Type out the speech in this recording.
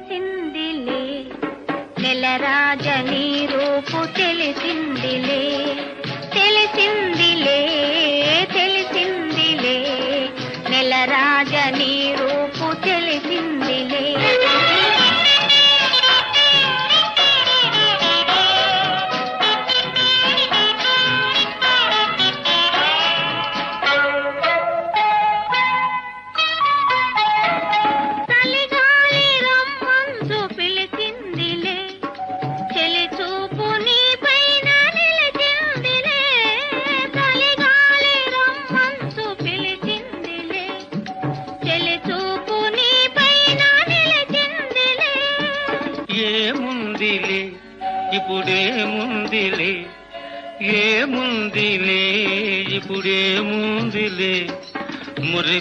తెలిసిందిలే నెలరాజని రూపు తెలిసిందిలే తెలిసిందిలే తెలిసిందిలే నెలరాజని రూపు తెలిసిందిలే ఏముందిలే ఇప్పుడేముందిలే ఏముందిలే ఇప్పుడేముందిలే మురి